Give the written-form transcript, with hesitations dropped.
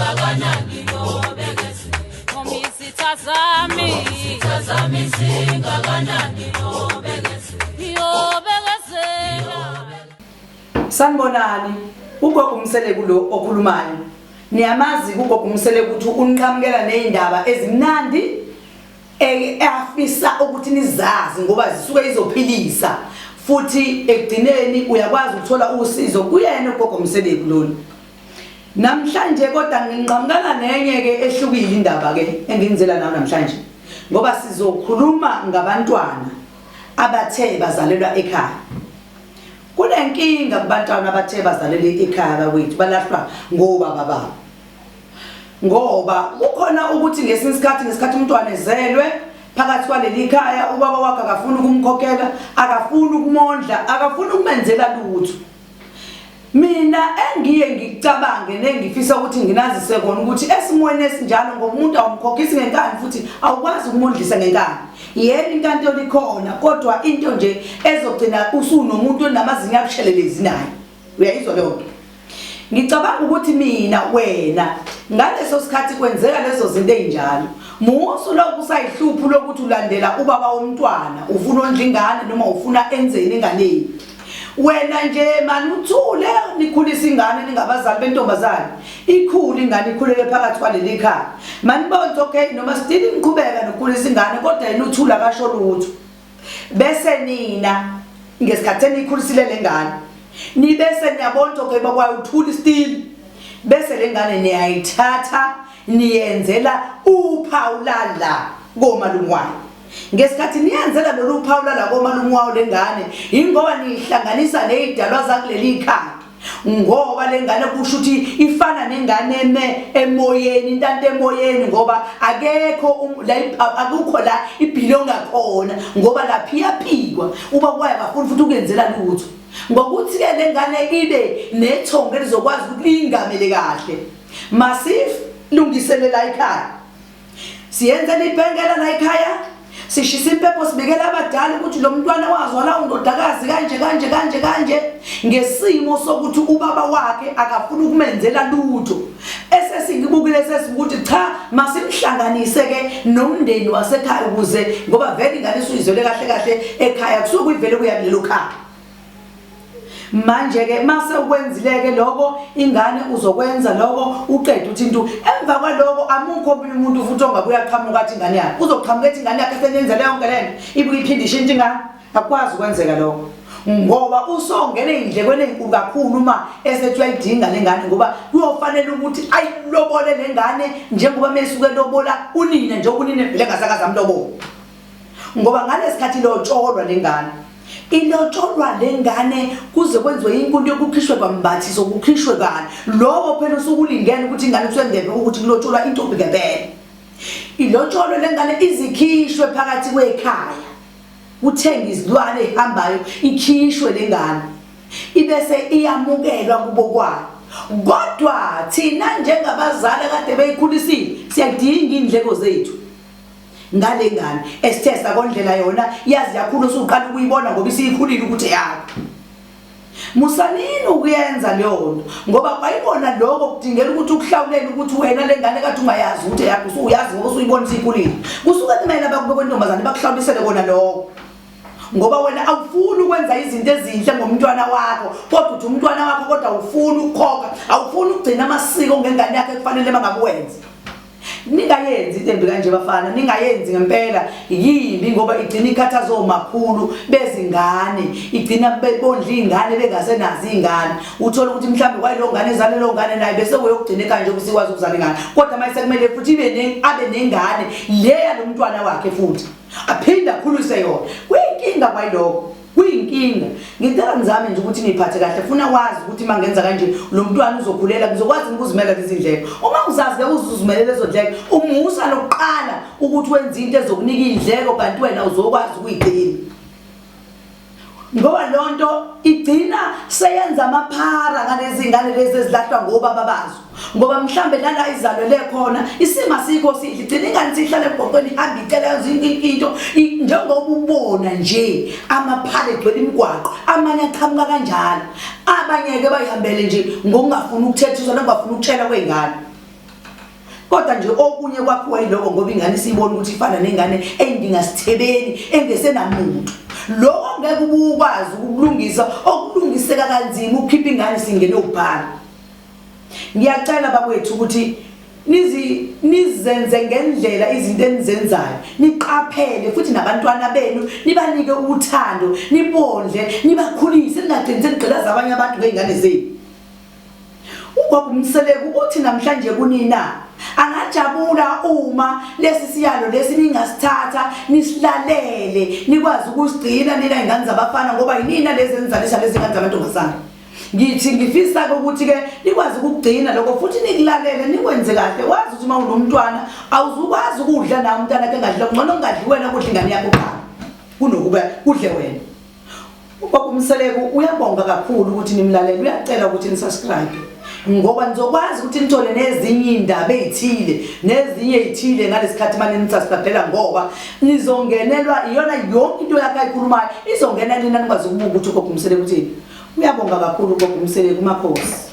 singakanani nobekeze Komisitha zami singakanani nobekeze Sanibonani ugogo umsele kulo okhulumayo niyamazi ugogo umsele ukuthi uniqhamukela nezindaba ezimnandi afisa ukuthi nizazi ngoba zisuke izophilisa futhi ekugcineni uyakwazi ukuthola usizo kuyena ugogo umsele kulona namhlanje kodwa nginqhamukana nenye ke ehlukile indaba ke engingizela nayo namhlanje ngoba sizokhuluma ngabantwana abathe bazalelwa ekhaya. Kunenkinga kubantwana abathe bazalelwa ekhaya kwethu balahlwa ngobaba babo. Ngoba kukhona ukuthi ngesikhathi umntwana ezelwe phakathi kwaleli khaya ubaba wakhe akafuna ukumkhokhela, akafuna ukumondla, akafuna ukumenzela lutho. Mina engiye ngicabange nengifisa ukuthi nginazise khona ukuthi esimweni esinjalo ngoba umuntu awumkhokhisi ngenkani futhi awukwazi ukumondlisa ngenkani. Yena inkantolo likhona kodwa into nje ezogcina usunomuntu onamazinyo abushelelezi naye. Uyayizwa leyo nto? Ngicabanga ukuthi mina wena ngaleso sikhathi kwenzeka lezo zinto ezinjalo. Musu lokhu usayihluphu lokuthi ulandela ubaba womntwana, ufuna ondla ingane noma ufuna enzeni ingane. Wena nje mani uthule nikhulisa ingane ningabazali bentombazane. Ikhulu ingane ikhulele phakathi kwaleli khaya. Mani bonke okay noma still niqhubeka nokukhulisa ingane kodwa yena uthula kasho lutho. Bese nina ngesikhathi nikhulisile lengane nibese niyabona okay bakwazi uthula still bese lengane niyayithatha niyenzela uphawulala komalungwane. Ngesikhathi niyenzela lolu uphawulala komalungwane lengane ingoba nihlanganisa nezidalwa zakuleli khaya. Ngoba lengane kusho ukuthi ifana nengane emoyeni intante emoyeni ngoba akekho akukho la ibhilonga khona ngoba lapha iyaphikwa uba kwaye akafuni futhi ukenzela lutho ngokuthi ke lengane ibe nethonga elizokwazi ukuthi lingamele kahle masif lungiselela ekhaya siyenza libhengela la ekhaya sishisa impepho sibikela abadala ukuthi lo mntwana wazwala undodakazi kanje ngesimo sokuthi ubaba wakhe akafuna ukumenzela lutho esesingibukile sesibuthi cha masimhlanganise ke nomndeni wasekhaya ukuze ngoba vele ingane isuyizwele kahle ekhaya kusuke kuyivele kuya kulelo khaya. Manje ke mase ukwenzileke lokho ingane uzokwenza lokho uqeda uthi into emva kwaloko amukho omunye umuntu futhi ongabuya qhamuka athi ingane yakhe uzoqhamuka ethi ingane yakhe senenzele yonke lento ibuye iphinde ishintshe ingane akwazi ukwenzeka lokho ngoba usongene indlekweni ezinkulu kakhulu uma esethi uyayidinga lengane ngoba kuyofanele ukuthi ayilobole lengane njengoba mesuke lobola unina nje unina vele ngasakaza amlobo ngoba ngalesikhathi lotsholwa lengane ilotsholwa lengane kuze kwenziwe inkundla yokukhishwe kwambathiso kukhishwe kani lobo phela usukulingena ukuthi ingane kusendebe ukuthi kulotsholwa intombi ngempela ilotsholwe lengane izikhishwe phakathi kwekhaya uthenga izilwane ehambayo ikhishwe lengane ibese iyamukelwa kubo kwayo kodwa thina njengabazali kade beyikhulisile siyadinga indleko zethu ngale ngane esithe sakondlela yona yazi yakhulu usuqala ukuyibona ngoba isiyikhulile ukuthi yakho musanini ukuyenza leyo nto ngoba bayibona lokho kudingela ukuthi ukuhlawulela ukuthi wena lengane kade ungayazi ukuthi yakho usuyazi ngoba usuyibona isiyikhulile kusuka kumele bakube ntombazane bakuhlawulisele kona lokho ngoba wena awufuni ukwenza izinto ezinhle ngomntwana wakho kodwa uthi umntwana wakho kodwa awufuni ukukhokha awufuni ukugcina amasiko ngengane yakhe kufanele bangakuwenza. Ningayenzi into kanje bafana ningayenzi ngempela yimbi ngoba igcina ikhathazo omakhulu bezingane igcina bebondla izingane bengasenazi izingane uthola ukuthi mhlambe kwayilo ngane ezale lo ngane naye bese uyogcina kanje ukusikwazi ukuzala ingane kodwa manje sekumele futhi abe nengane leya lo mntwana wakhe futhi aphinda akhulise yona kuyinkinga kwayiloko kuyinkinga. Ngicela ngizame nje ukuthi niphathe kahle funa wazi ukuthi mangenza kanje lo mntwana uzokhulela kuzokwazi ukuzimela lezi ndleko uma uzazi ke uzuzimela lezo ndleko umusa lokuqala ukuthi wenza into ezokunika indleko kanti wena uzokwazi ukuyigcina ngoba lonto igcina seyenza amaphara ngalezi ngane lezi ezilahlwa ngobaba bazo ngoba mhlambe lana izalwele khona isima sikho sihle igcina ingane sihlale ebhoqweni ihamba icela yenza into njengoba ubona nje amaphara egcwele imigwaqo amanye aqhamuka kanjalo abanye ke bayihambele nje ngokungafuna ukuthethiswa nokungafuna ukutshela kwengane kodwa nje okunye kwakhiwa yiloko ngoba ingane siyibona ukuthi ifana nengane eyindingasithebeni engesenamuntu lokho ngeke ubukwazi ukulungisa okulungiseka kanzima ukukhipha ingane singene ubhala. Ngiyacela bakwethu ukuthi nizenze ngendlela izinto enizenzayo niqaphele futhi nabantwana benu nibanike uthando nibondle nibakhulise ningagcini senigqilaza abanye abantu ngezingane zenu. Umseleku uthi namhlanje kunina angajabula uma lesi siyalo lesi ningasithatha nisilalele nikwazi ukusigcina nina ingane zabafana ngoba yinina lezi enizalisa lezi ingane zamantombazana. Ngithi ngifisa ukuthi ke nikwazi ukugcina lokho futhi nikulalele nikwenze kahle wazi ukuthi uma unomntwana awuzukwazi ukudla nawe umntwana ke ngadla ngcono ungadli wena kudla ingane yakho khaya kunokuba kudle wena. Umseleku uyabonga kakhulu ukuthi nimlalele uyacela ukuthi nisubscribe ngoba nizokwazi ukuthi nithole nezinye indaba ezithile nezinye ezithile ngalesikhathi manje nisubscribe ngoba nizongenelwa iyona yonke into yakhe ayikhulumayo izongena nina nikwazi ukubuka ukuthi Umseleku uthini. Uyabonga kakhulu Umseleku Makhosi.